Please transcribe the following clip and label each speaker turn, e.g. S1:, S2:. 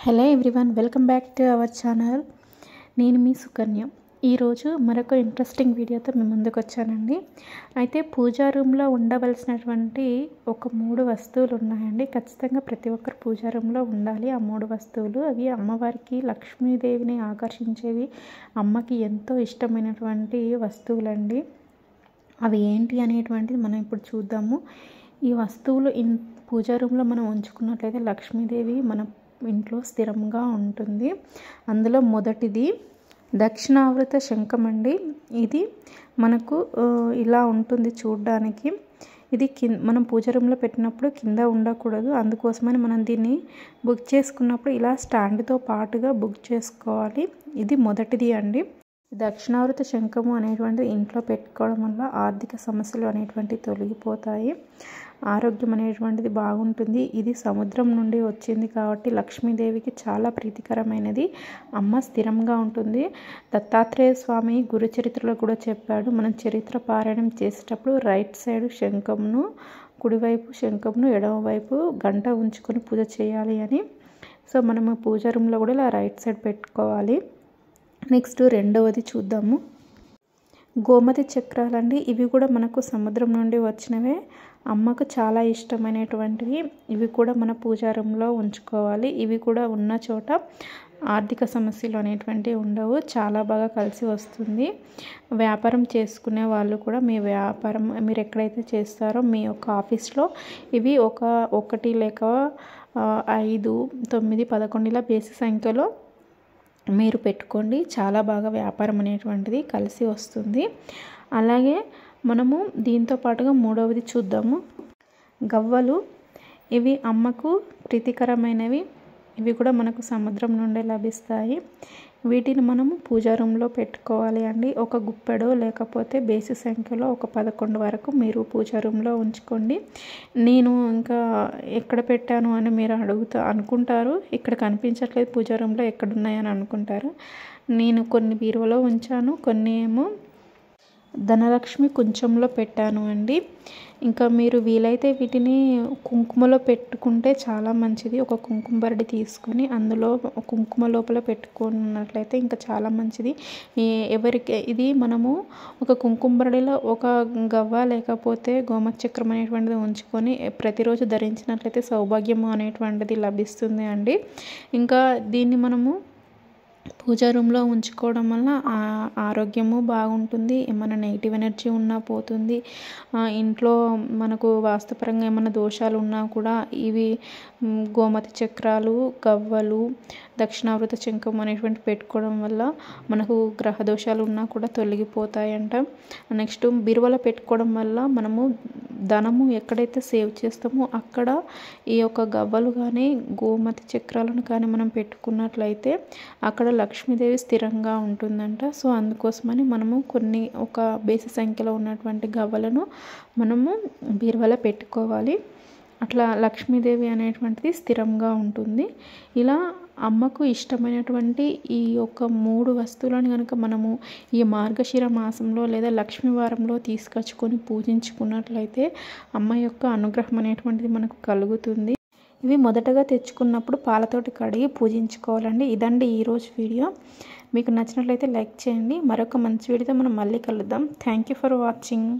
S1: Hello everyone, welcome back to our channel. నేను మీ సుకన్య. ఈరోజు మరొక ఇంట్రెస్టింగ్ వీడియోతో మీ ముందుకు వచ్చానండి. అయితే పూజా రూమ్లో ఉండవలసినటువంటి ఒక 3 వస్తువులు ఉన్నాయండి. ఖచ్చితంగా ప్రతి ఒక్కరు పూజా రూమ్లో ఉండాలి. ఆ 3 వస్తువులు అవి అమ్మవారికి, లక్ష్మీదేవిని ఆకర్షించేవి, అమ్మకి ఎంతో ఇష్టమైనటువంటి వస్తువులండి. అవి ఏంటి అనేటువంటిది మనం ఇప్పుడు చూద్దాము. ఈ వస్తువులు పూజా రూమ్లో మనం ఉంచుకున్నట్లయితే లక్ష్మీదేవి మన ఇంట్లో స్థిరంగా ఉంటుంది. అందులో మొదటిది దక్షిణావృత శంఖం అండి. ఇది మనకు ఇలా ఉంటుంది చూడడానికి. ఇది మనం పూజ రూమ్లో పెట్టినప్పుడు కింద ఉండకూడదు. అందుకోసమని మనం దీన్ని బుక్ చేసుకున్నప్పుడు ఇలా స్టాండ్తో పాటుగా బుక్ చేసుకోవాలి. ఇది మొదటిది అండి. దక్షిణావృత శంఖము అనేటువంటిది ఇంట్లో పెట్టుకోవడం వల్ల ఆర్థిక సమస్యలు అనేటువంటివి తొలగిపోతాయి, ఆరోగ్యం అనేటువంటిది బాగుంటుంది. ఇది సముద్రం నుండి వచ్చింది కాబట్టి లక్ష్మీదేవికి చాలా ప్రీతికరమైనది. అమ్మ స్థిరంగా ఉంటుంది. దత్తాత్రేయ స్వామి గురు చరిత్రలో కూడా చెప్పాడు, మనం చరిత్ర పారాయణం చేసేటప్పుడు రైట్ సైడ్ శంఖంను, కుడివైపు శంఖంను, ఎడమవైపు గంట ఉంచుకొని పూజ చేయాలి అని. సో మనము పూజా రూమ్లో కూడా ఇలా రైట్ సైడ్ పెట్టుకోవాలి. నెక్స్ట్ రెండవది చూద్దాము. గోమతి చక్రాలండి. ఇవి కూడా మనకు సముద్రం నుండి వచ్చినవే, అమ్మకు చాలా ఇష్టమైనటువంటివి. ఇవి కూడా మన పూజా రూమ్లో ఉంచుకోవాలి. ఇవి కూడా ఉన్న చోట ఆర్థిక సమస్యలు అనేటువంటివి ఉండవు, చాలా బాగా కలిసి వస్తుంది. వ్యాపారం చేసుకునే వాళ్ళు కూడా మీ వ్యాపారం మీరు ఎక్కడైతే చేస్తారో మీ యొక్క ఆఫీస్లో ఇవి 1 లేక 5, 9, 11 ఇలా బేసి సంఖ్యలో మీరు పెట్టుకోండి. చాలా బాగా వ్యాపారం అనేటువంటిది కలిసి వస్తుంది. అలాగే మనము దీంతో పాటుగా మూడవది చూద్దాము. గవ్వలు. ఇవి అమ్మకు ప్రీతికరమైనవి. ఇవి కూడా మనకు సముద్రం నుండి లభిస్తాయి. వీటిని మనము పూజా రూమ్లో పెట్టుకోవాలి అండి. ఒక గుప్పెడో లేకపోతే బేసి సంఖ్యలో ఒక 11 వరకు మీరు పూజా రూమ్లో ఉంచుకోండి. నేను ఇంకా ఎక్కడ పెట్టాను అని మీరు అనుకుంటారు. ఇక్కడ కనిపించట్లేదు పూజా రూమ్లో, ఎక్కడున్నాయని అనుకుంటారు. నేను కొన్ని బీరువాలో ఉంచాను, కొన్ని ఏమో ధనలక్ష్మి కుంచంలో పెట్టాను అండి. ఇంకా మీరు వీలైతే వీటిని కుంకుమలో పెట్టుకుంటే చాలా మంచిది. ఒక కుంకుమ బరడి తీసుకొని అందులో కుంకుమ లోపల పెట్టుకున్నట్లయితే ఇంకా చాలా మంచిది. ఎవరికి ఇది మనము ఒక కుంకుమ బరడిలో ఒక గవ్వ లేకపోతే గోమతి చక్రం అనేటువంటిది ఉంచుకొని ప్రతిరోజు ధరించినట్లయితే సౌభాగ్యము అనేటువంటిది లభిస్తుంది అండి. ఇంకా దీన్ని మనము పూజా రూమ్లో ఉంచుకోవడం వల్ల ఆరోగ్యము బాగుంటుంది. ఏమైనా నెగిటివ్ ఎనర్జీ ఉన్నా పోతుంది. ఇంట్లో మనకు వాస్తుపరంగా ఏమైనా దోషాలు ఉన్నా కూడా ఇవి గోమతి చక్రాలు, గవ్వలు, దక్షిణావృత శంఖం అనేటువంటి పెట్టుకోవడం వల్ల మనకు గ్రహ దోషాలు ఉన్నా కూడా తొలగిపోతాయంట. నెక్స్ట్ బీరువాలో పెట్టుకోవడం వల్ల మనము ధనము ఎక్కడైతే సేవ్ చేస్తామో అక్కడ ఈ యొక్క గవ్వలు కానీ గోమతి చక్రాలను కానీ మనం పెట్టుకున్నట్లయితే అక్కడ లక్ష్మీదేవి స్థిరంగా ఉంటుందంట. సో అందుకోసమని మనము ఒక బేసి సంఖ్యలో ఉన్నటువంటి గవ్వలను మనము బీరువాలో పెట్టుకోవాలి. అట్లా లక్ష్మీదేవి అనేటువంటిది స్థిరంగా ఉంటుంది. ఇలా అమ్మకు ఇష్టమైనటువంటి ఈ యొక్క 3 వస్తువులను కనుక మనము ఈ మార్గశిర మాసంలో లేదా లక్ష్మీవారంలో తీసుకొచ్చుకొని పూజించుకున్నట్లయితే అమ్మ యొక్క అనుగ్రహం అనేటువంటిది మనకు కలుగుతుంది. ఇవి మొదటగా తెచ్చుకున్నప్పుడు పాలతోటి కడిగి పూజించుకోవాలండి. ఇదండి ఈరోజు వీడియో. మీకు నచ్చినట్లయితే లైక్ చేయండి. మరొక మంచి వీడియోతో మనం మళ్ళీ కలుద్దాం. Thank you for watching.